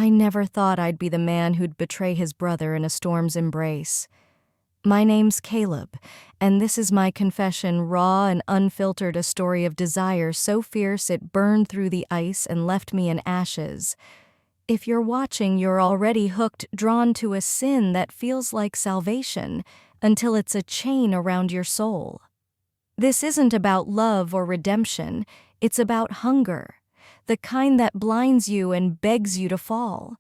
I never thought I'd be the man who'd betray his brother in a storm's embrace. My name's Caleb, and this is my confession, raw and unfiltered, a story of desire so fierce it burned through the ice and left me in ashes. If you're watching, you're already hooked, drawn to a sin that feels like salvation, until it's a chain around your soul. This isn't about love or redemption, it's about hunger, the kind that blinds you and begs you to fall.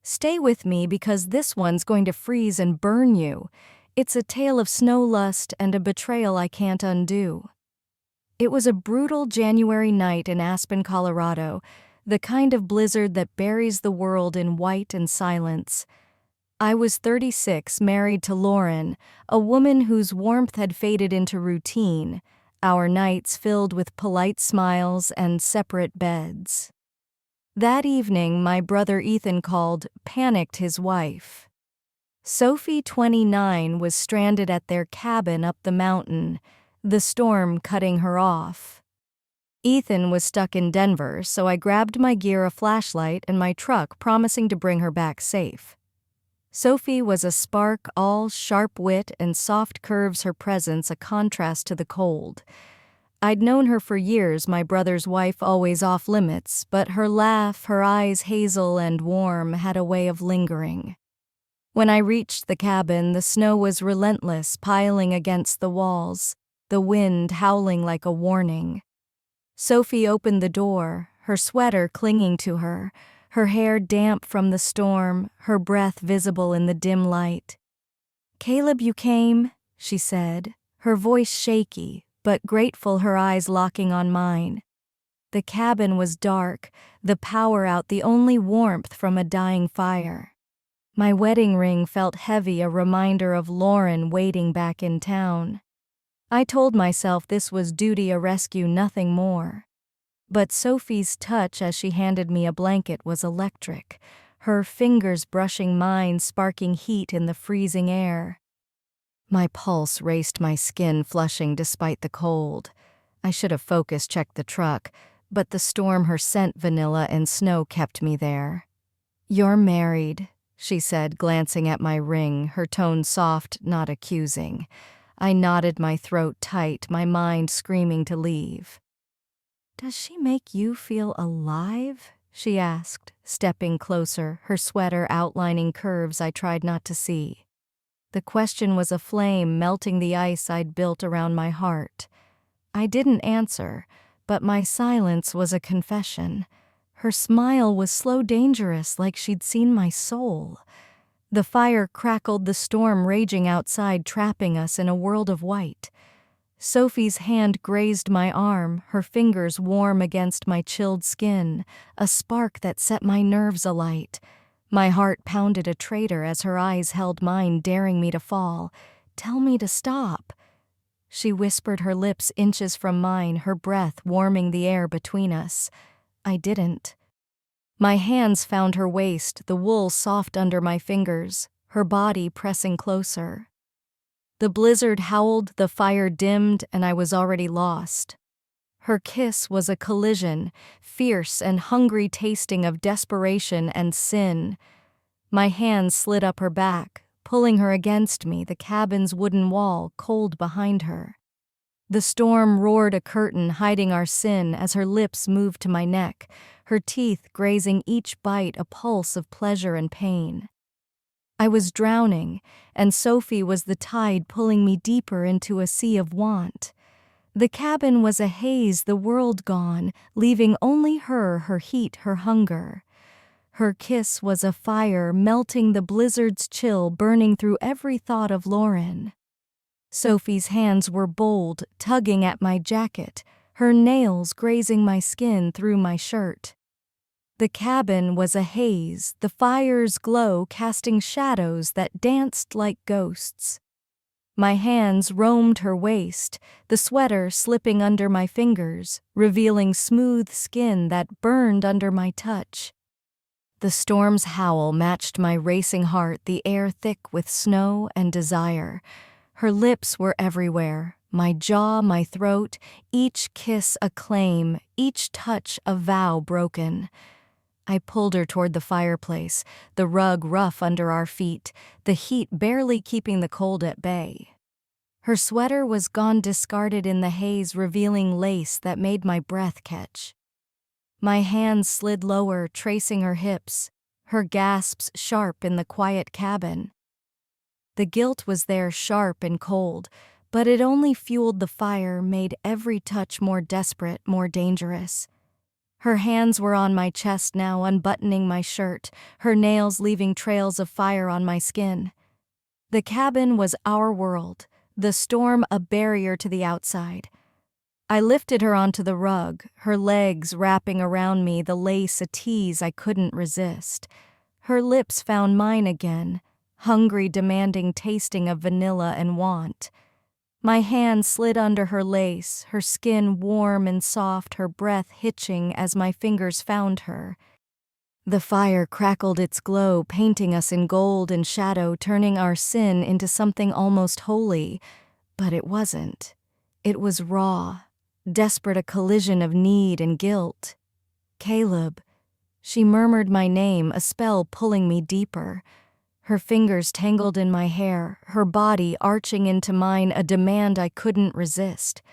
Stay with me because this one's going to freeze and burn you. It's a tale of snow lust and a betrayal I can't undo. It was a brutal January night in Aspen, Colorado, the kind of blizzard that buries the world in white and silence. I was 36, married to Lauren, a woman whose warmth had faded into routine, our nights filled with polite smiles and separate beds. That evening, my brother Ethan called, panicked his wife. Sophie, 29, was stranded at their cabin up the mountain, the storm cutting her off. Ethan was stuck in Denver, so I grabbed my gear, a flashlight, and my truck, promising to bring her back safe. Sophie was a spark, all sharp wit and soft curves, her presence a contrast to the cold. I'd known her for years, my brother's wife, always off limits, but her laugh, her eyes hazel and warm, had a way of lingering. When I reached the cabin, the snow was relentless, piling against the walls, the wind howling like a warning. Sophie opened the door, her sweater clinging to her hair damp from the storm, her breath visible in the dim light. "Caleb, you came," she said, her voice shaky, but grateful, her eyes locking on mine. The cabin was dark, the power out, the only warmth from a dying fire. My wedding ring felt heavy, a reminder of Lauren waiting back in town. I told myself this was duty, a rescue, nothing more. But Sophie's touch as she handed me a blanket was electric, her fingers brushing mine, sparking heat in the freezing air. My pulse raced, my skin flushing despite the cold. I should have focused, checked the truck, but the storm, her scent, vanilla and snow, kept me there. "You're married," she said, glancing at my ring, her tone soft, not accusing. I nodded, my throat tight, my mind screaming to leave. "Does she make you feel alive?" she asked, stepping closer, her sweater outlining curves I tried not to see. The question was a flame melting the ice I'd built around my heart. I didn't answer, but my silence was a confession. Her smile was slow, dangerous, like she'd seen my soul. The fire crackled, the storm raging outside, trapping us in a world of white. Sophie's hand grazed my arm, her fingers warm against my chilled skin, a spark that set my nerves alight. My heart pounded, a traitor, as her eyes held mine, daring me to fall. "Tell me to stop." She whispered, her lips inches from mine, her breath warming the air between us. I didn't. My hands found her waist, the wool soft under my fingers, her body pressing closer. The blizzard howled, the fire dimmed, and I was already lost. Her kiss was a collision, fierce and hungry, tasting of desperation and sin. My hands slid up her back, pulling her against me, the cabin's wooden wall cold behind her. The storm roared, a curtain hiding our sin, as her lips moved to my neck, her teeth grazing each bite, a pulse of pleasure and pain. I was drowning, and Sophie was the tide pulling me deeper into a sea of want. The cabin was a haze, the world gone, leaving only her heat, her hunger. Her kiss was a fire, melting the blizzard's chill, burning through every thought of Lauren. Sophie's hands were bold, tugging at my jacket, her nails grazing my skin through my shirt. The cabin was a haze, the fire's glow casting shadows that danced like ghosts. My hands roamed her waist, the sweater slipping under my fingers, revealing smooth skin that burned under my touch. The storm's howl matched my racing heart, the air thick with snow and desire. Her lips were everywhere, my jaw, my throat, each kiss a claim, each touch a vow broken. I pulled her toward the fireplace, the rug rough under our feet, the heat barely keeping the cold at bay. Her sweater was gone, discarded in the haze, revealing lace that made my breath catch. My hands slid lower, tracing her hips, her gasps sharp in the quiet cabin. The guilt was there, sharp and cold, but it only fueled the fire, made every touch more desperate, more dangerous. Her hands were on my chest now, unbuttoning my shirt, her nails leaving trails of fire on my skin. The cabin was our world, the storm a barrier to the outside. I lifted her onto the rug, her legs wrapping around me, the lace a tease I couldn't resist. Her lips found mine again, hungry, demanding, tasting of vanilla and want. My hand slid under her lace, her skin warm and soft, her breath hitching as my fingers found her. The fire crackled its glow, painting us in gold and shadow, turning our sin into something almost holy. But it wasn't. It was raw, desperate, a collision of need and guilt. "Caleb." She murmured my name, a spell pulling me deeper. Her fingers tangled in my hair, her body arching into mine, a demand I couldn't resist.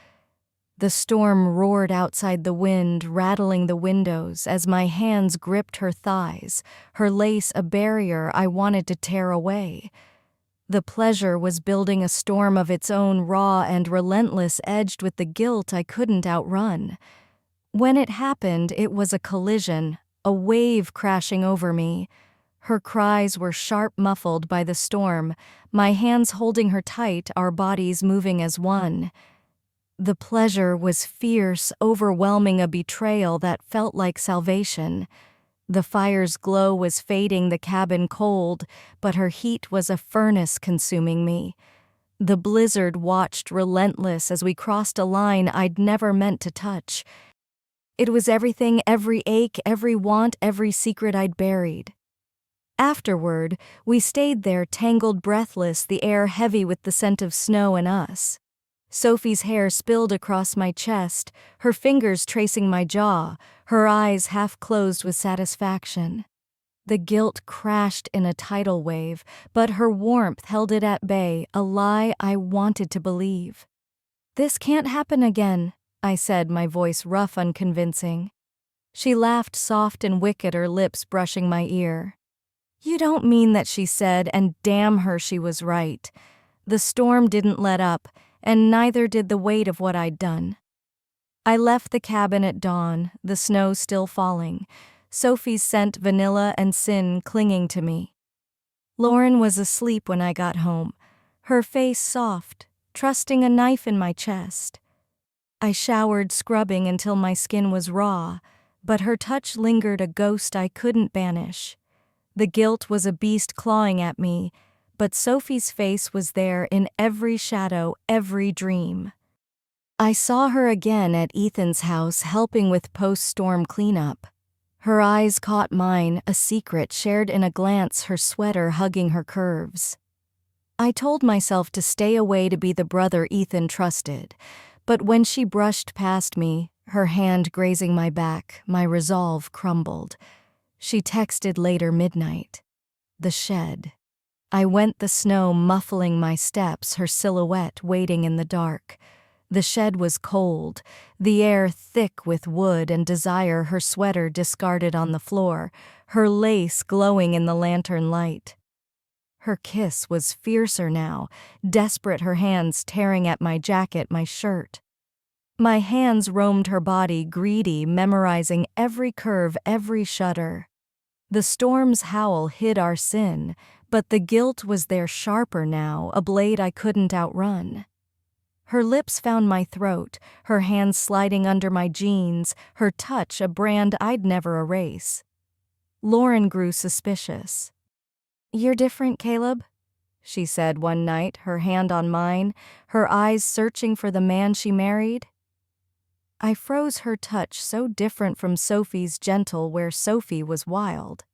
The storm roared outside, the wind rattling the windows as my hands gripped her thighs, her lace a barrier I wanted to tear away. The pleasure was building a storm of its own, raw and relentless, edged with the guilt I couldn't outrun. When it happened, it was a collision, a wave crashing over me. Her cries were sharp, muffled by the storm, my hands holding her tight, our bodies moving as one. The pleasure was fierce, overwhelming, a betrayal that felt like salvation. The fire's glow was fading, the cabin cold, but her heat was a furnace consuming me. The blizzard watched, relentless, as we crossed a line I'd never meant to touch. It was everything, every ache, every want, every secret I'd buried. Afterward, we stayed there, tangled, breathless, the air heavy with the scent of snow and us. Sophie's hair spilled across my chest, her fingers tracing my jaw, her eyes half closed with satisfaction. The guilt crashed in a tidal wave, but her warmth held it at bay, a lie I wanted to believe. "This can't happen again," I said, my voice rough, unconvincing. She laughed, soft and wicked, her lips brushing my ear. "You don't mean that," she said, and damn her, she was right. The storm didn't let up, and neither did the weight of what I'd done. I left the cabin at dawn, the snow still falling, Sophie's scent, vanilla and sin, clinging to me. Lauren was asleep when I got home, her face soft, trusting a knife in my chest. I showered, scrubbing until my skin was raw, but her touch lingered, a ghost I couldn't banish. The guilt was a beast clawing at me, but Sophie's face was there in every shadow, every dream. I saw her again at Ethan's house, helping with post-storm cleanup. Her eyes caught mine, a secret shared in a glance, her sweater hugging her curves. I told myself to stay away, to be the brother Ethan trusted, but when she brushed past me, her hand grazing my back, my resolve crumbled. She texted later, midnight. The shed. I went, the snow muffling my steps, her silhouette waiting in the dark. The shed was cold, the air thick with wood and desire, her sweater discarded on the floor, her lace glowing in the lantern light. Her kiss was fiercer now, desperate, her hands tearing at my jacket, my shirt. My hands roamed her body, greedy, memorizing every curve, every shudder. The storm's howl hid our sin, but the guilt was there, sharper now, a blade I couldn't outrun. Her lips found my throat, her hands sliding under my jeans, her touch a brand I'd never erase. Lauren grew suspicious. "You're different, Caleb," she said one night, her hand on mine, her eyes searching for the man she married. I froze, her touch so different from Sophie's, gentle where Sophie was wild.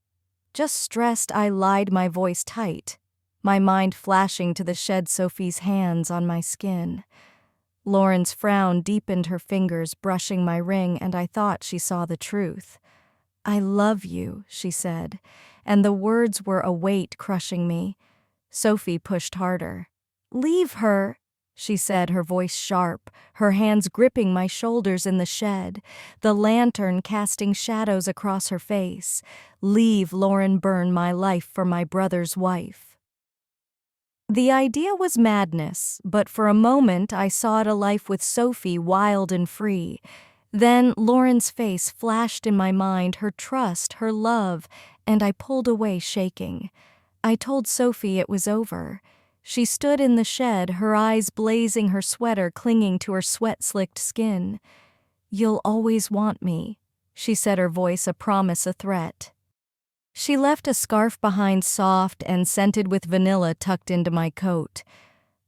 Just stressed, I lied, my voice tight, my mind flashing to the shed, Sophie's hands on my skin. Lauren's frown deepened, her fingers brushing my ring, and I thought she saw the truth. "I love you," she said, and the words were a weight crushing me. Sophie pushed harder. "Leave her," she said, her voice sharp, her hands gripping my shoulders in the shed, the lantern casting shadows across her face. "Leave Lauren burn my life for my brother's wife." The idea was madness, but for a moment I sought a life with Sophie, wild and free. Then Lauren's face flashed in my mind, her trust, her love, and I pulled away shaking. I told Sophie it was over. She stood in the shed, her eyes blazing, her sweater clinging to her sweat-slicked skin. "You'll always want me," she said, her voice a promise, a threat. She left a scarf behind, soft and scented with vanilla, tucked into my coat.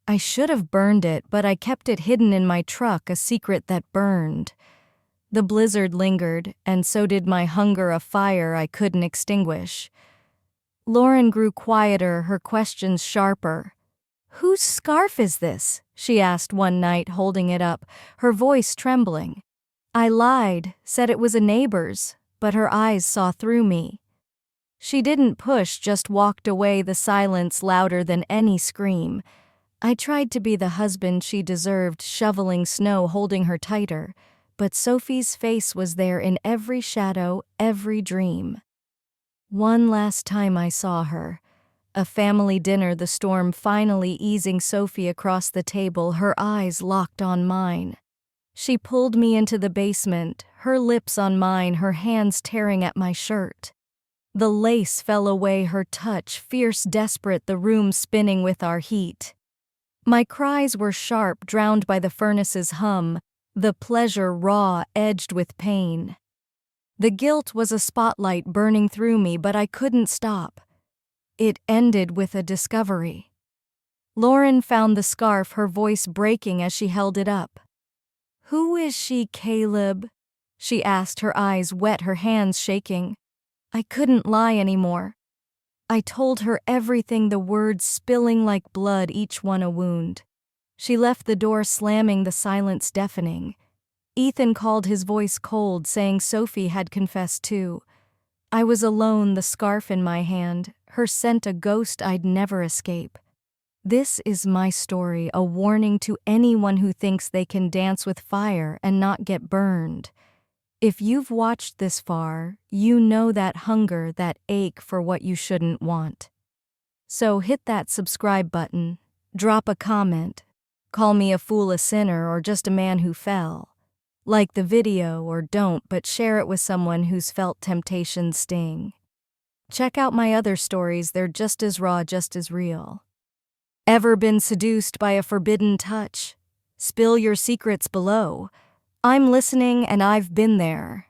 I should have burned it, but I kept it hidden in my truck, a secret that burned. The blizzard lingered, and so did my hunger, a fire I couldn't extinguish. Lauren grew quieter, her questions sharper. "Whose scarf is this?" she asked one night, holding it up, her voice trembling. I lied, said it was a neighbor's, but her eyes saw through me. She didn't push, just walked away, the silence louder than any scream. I tried to be the husband she deserved, shoveling snow, holding her tighter, but Sophie's face was there in every shadow, every dream. One last time I saw her. A family dinner, the storm finally easing, Sophie across the table, her eyes locked on mine. She pulled me into the basement, her lips on mine, her hands tearing at my shirt. The lace fell away, her touch fierce, desperate, the room spinning with our heat. My cries were sharp, drowned by the furnace's hum, the pleasure raw, edged with pain. The guilt was a spotlight burning through me, but I couldn't stop. It ended with a discovery. Lauren found the scarf, her voice breaking as she held it up. "Who is she, Caleb?" she asked, her eyes wet, her hands shaking. I couldn't lie anymore. I told her everything, the words spilling like blood, each one a wound. She left the door slamming, the silence deafening. Ethan called, his voice cold, saying Sophie had confessed too. I was alone, the scarf in my hand, her scent a ghost I'd never escape. This is my story, a warning to anyone who thinks they can dance with fire and not get burned. If you've watched this far, you know that hunger, that ache for what you shouldn't want. So hit that subscribe button, drop a comment, call me a fool, a sinner, or just a man who fell. Like the video or don't, but share it with someone who's felt temptation's sting. Check out my other stories, they're just as raw, just as real. Ever been seduced by a forbidden touch? Spill your secrets below. I'm listening and I've been there.